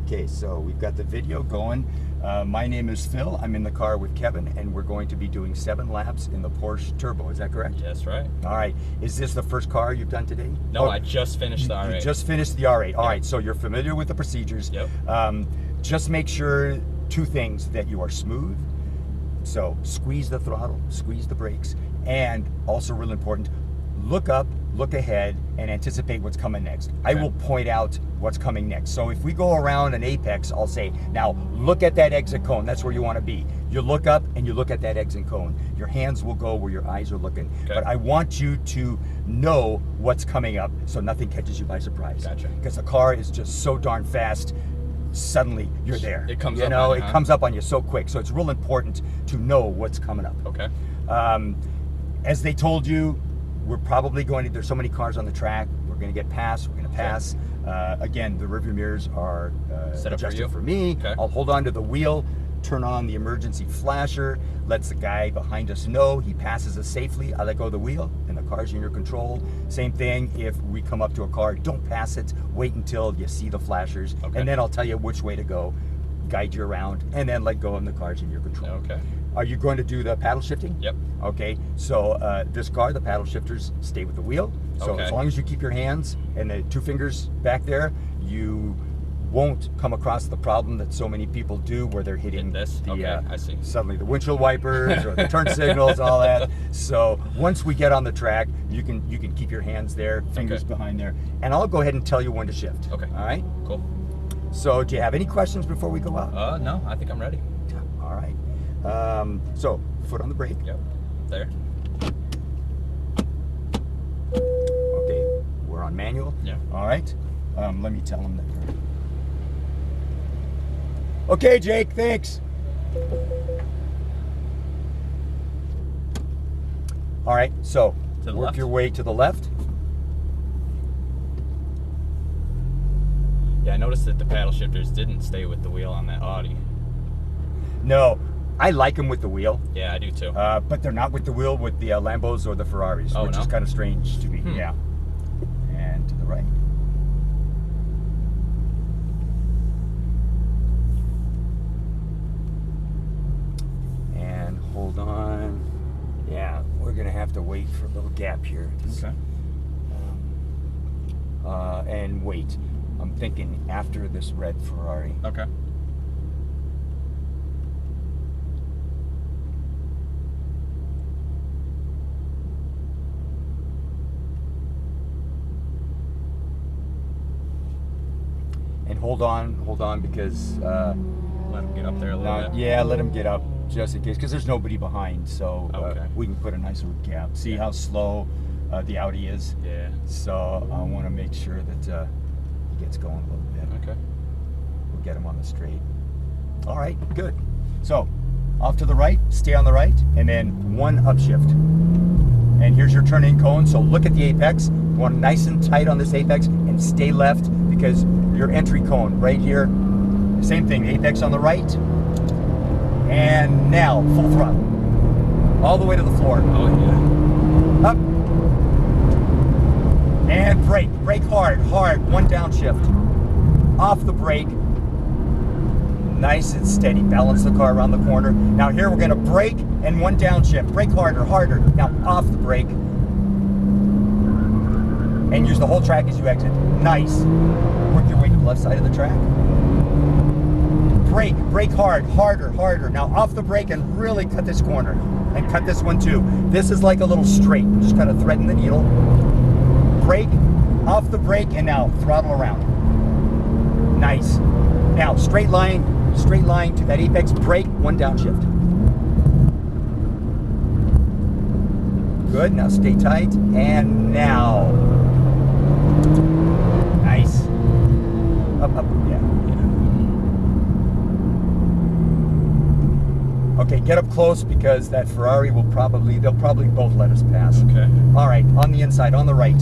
Okay, so we've got the video going. My name is Phil. I'm in the car with Kevin, and we're going to be doing 7 laps in the Porsche Turbo. Is that correct? Yes, right. All right. Is this the first car you've done today? No, I just finished the R8. You just finished the R8. All right, so you're familiar with the procedures. Yep. Just make sure 2 things, that you are smooth. So squeeze the throttle, squeeze the brakes, and also real important, look up, look ahead, and anticipate what's coming next. Okay. I will point out what's coming next. So if we go around an apex, I'll say, now look at that exit cone. That's where you want to be. You look up and you look at that exit cone. Your hands will go where your eyes are looking. Okay. But I want you to know what's coming up so nothing catches you by surprise. Gotcha. Because the car is just so darn fast. Suddenly you're there. It comes up on you, it comes up on you so quick. So it's real important to know what's coming up. Okay. As they told you, we're probably going to, there's so many cars on the track, we're going to get past, we're going to pass. Okay. Again, the rearview mirrors are set up adjusted for me. Okay. I'll hold on to the wheel, turn on the emergency flasher, lets the guy behind us know he passes us safely. I let go of the wheel and the car's in your control. Same thing if we come up to a car, don't pass it, wait until you see the flashers, okay. and then I'll tell you which way to go, guide you around, and then let go and the car's in your control. Okay. Are you going to do the paddle shifting? Yep. Okay, so this car, the paddle shifters stay with the wheel. So okay. As long as you keep your hands and the 2 fingers back there, you won't come across the problem that so many people do where they're hitting this. I see. Suddenly the windshield wipers or the turn signals, all that. So once we get on the track, you can keep your hands there, fingers behind there, and I'll go ahead and tell you when to shift. Okay. All right? Cool. So do you have any questions before we go out? No, I think I'm ready. All right. So foot on the brake. Yep. There. Okay, we're on manual. Yeah. All right. Let me tell him that you're... Okay, Jake, thanks. All right, so work your way to the left. Yeah, I noticed that the paddle shifters didn't stay with the wheel on that Audi. No, I like them with the wheel. Yeah, I do too. But they're not with the wheel with the Lambos or the Ferraris, which is kind of strange to me. Yeah. And to the right. And hold on. Yeah, we're gonna have to wait for a little gap here. Okay. And wait. I'm thinking after this red Ferrari. Okay. And hold on, because let him get up there a little bit. Yeah, let him get up just in case, because there's nobody behind, so we can put a nice little gap. See how slow the Audi is? Yeah. So I want to make sure that he gets going a little bit. Okay. We'll get him on the straight. All right, good. So off to the right, stay on the right, and then 1 upshift. And here's your turn-in cone, so look at the apex. You want nice and tight on this apex, and stay left, because your entry cone right here, same thing, apex on the right. And now, full throttle. All the way to the floor. Oh, yeah. Up. And brake. Brake hard, 1 downshift. Off the brake. Nice and steady. Balance the car around the corner. Now here we're going to brake and 1 downshift. Brake harder. Now off the brake. And use the whole track as you exit. Nice. Work your way to the left side of the track. Brake harder. Now off the brake and really cut this corner. And cut this one too. This is like a little straight. Just kind of threading the needle. Brake, off the brake, and now throttle around. Nice. Now straight line to that apex, brake, 1 downshift. Good, now stay tight, and now. Nice. Up, yeah. Okay, get up close, because that Ferrari they'll probably both let us pass. Okay. All right, on the inside, on the right.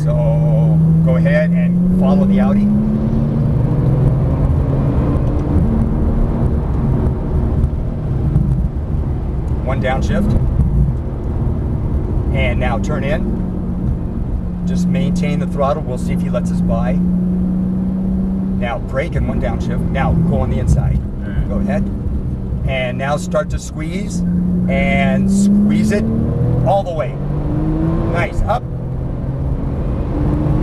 So go ahead and follow the Audi. One downshift. And now turn in. Just maintain the throttle. We'll see if he lets us by. Now brake and one downshift. Now go on the inside. All right. Go ahead. And now start to squeeze and squeeze it all the way. Nice. Up.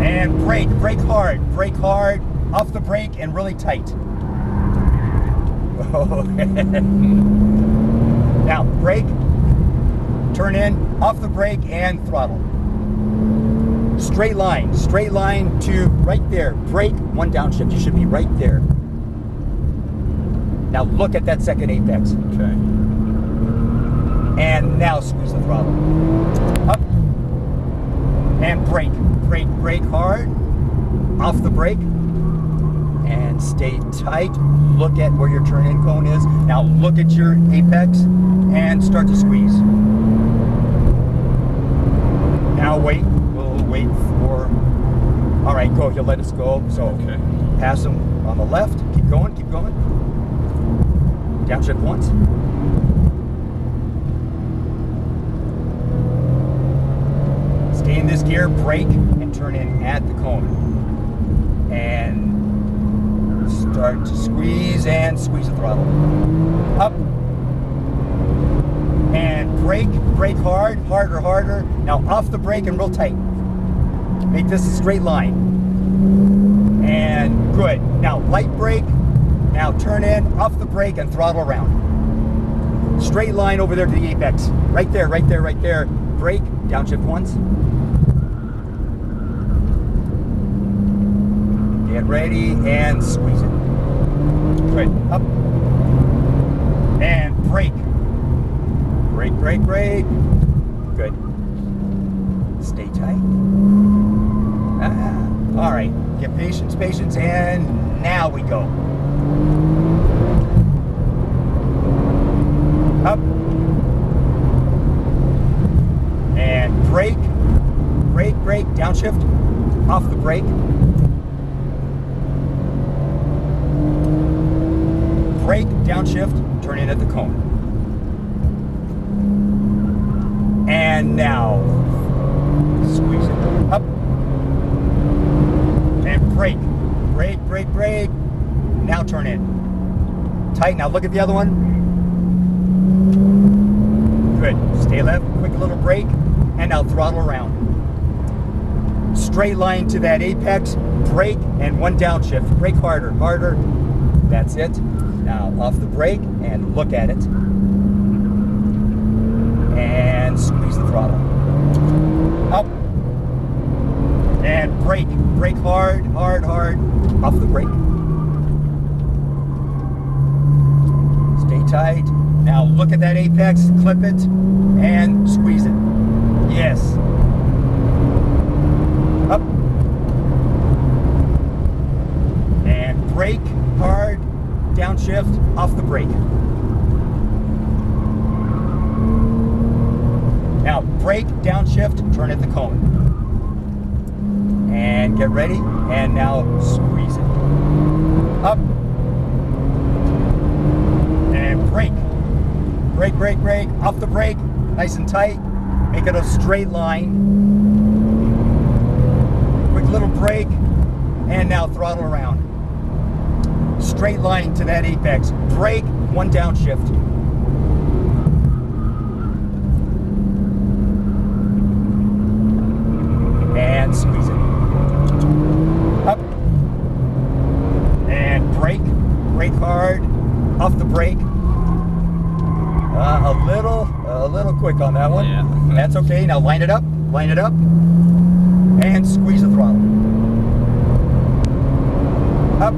And brake. Brake hard. Brake hard. Off the brake and really tight. Now brake. Turn in. Off the brake and throttle. Straight line to right there. Brake, one downshift. You should be right there. Now look at that second apex. Okay. And now squeeze the throttle. Up. And brake. Brake hard. Off the brake. And stay tight. Look at where your turn-in cone is. Now look at your apex and start to squeeze. Now wait. Wait for, all right, go, you'll let us go. So Okay. pass them on the left, keep going. Downshift once. Stay in this gear, brake, and turn in at the cone. And start to squeeze and squeeze the throttle. Up. And brake hard, harder. Now off the brake and real tight. Make this a straight line. And good. Now light brake. Now turn in, off the brake, and throttle around. Straight line over there to the apex. Right there. Brake, downshift once. Get ready and squeeze it. Good. Up. And brake. Brake. Good. Stay tight. All right, get patience, and now we go. Up. And brake, downshift, off the brake. Brake, downshift, turn in at the cone. And now, squeeze it. Up. Brake. Now turn in. Tight. Now look at the other one. Good. Stay left. Quick little brake. And now throttle around. Straight line to that apex. Brake and one downshift. Brake harder. That's it. Now off the brake and look at it. And squeeze the throttle. Up. And brake hard, off the brake. Stay tight. Now look at that apex, clip it, and squeeze it. Yes. Up. And brake hard, downshift, off the brake. Now brake, downshift, turn at the cone. And get ready, and now squeeze it. Up. And brake, off the brake, nice and tight. Make it a straight line. Quick little brake, and now throttle around. Straight line to that apex. Brake, one downshift. And squeeze it. Up. And brake hard, off the brake. A little quick on that one. Yeah. That's okay. Now line it up, and squeeze the throttle. Up.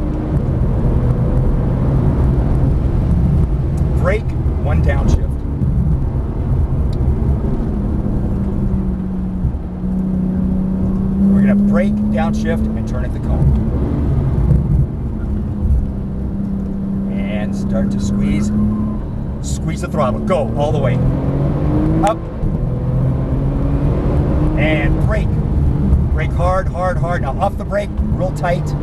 Brake, one downshift. We're gonna brake, downshift, and turn at the cone. And start to squeeze. Squeeze the throttle. Go all the way. Up. And brake. Brake hard. Now off the brake, real tight.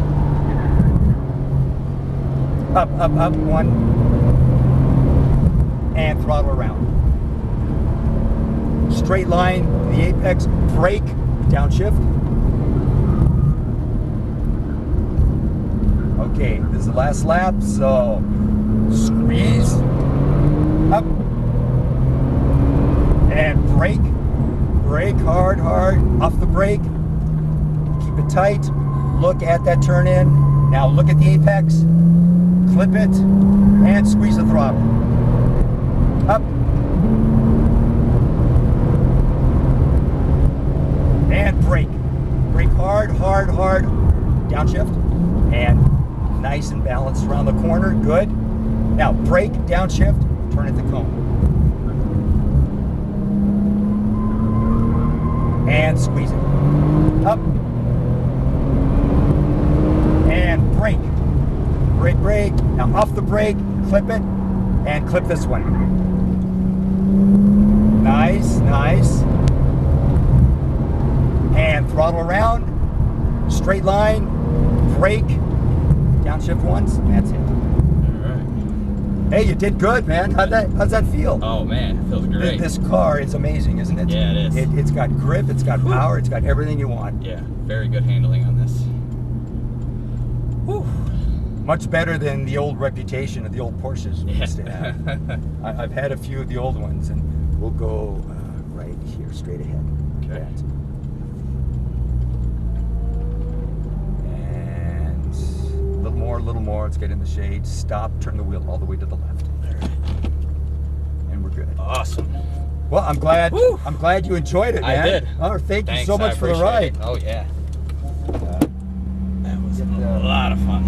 Up. One. And throttle around. Straight line, the apex. Brake, downshift. Okay, this is the last lap, so squeeze up and brake. Brake hard, off the brake. Keep it tight. Look at that turn in. Now look at the apex. Clip it and squeeze the throttle. Up. And brake. Brake hard. Downshift. And nice and balanced around the corner. Good. Now brake, downshift, turn at the cone. And squeeze it. Up. And brake. Brake. Now off the brake, clip it, and clip this one. Nice. And throttle around, straight line, brake, downshift once, and that's it. Hey, you did good, man. How's that feel? Oh man, it feels great. This car is amazing, isn't it? Yeah, it is. It's got grip, it's got power, it's got everything you want. Yeah, very good handling on this. Whew. Much better than the old reputation of the old Porsches we used to have. I've had a few of the old ones, and we'll go right here, straight ahead. Okay. And a little more. Let's get in the shade. Stop. Turn the wheel all the way to the left. And we're good. Awesome. Well, I'm glad. Woo. I'm glad you enjoyed it, man. I did. Oh, thank you Thanks, so much I for the appreciate ride. it. Oh yeah. That was a Get the- lot of fun.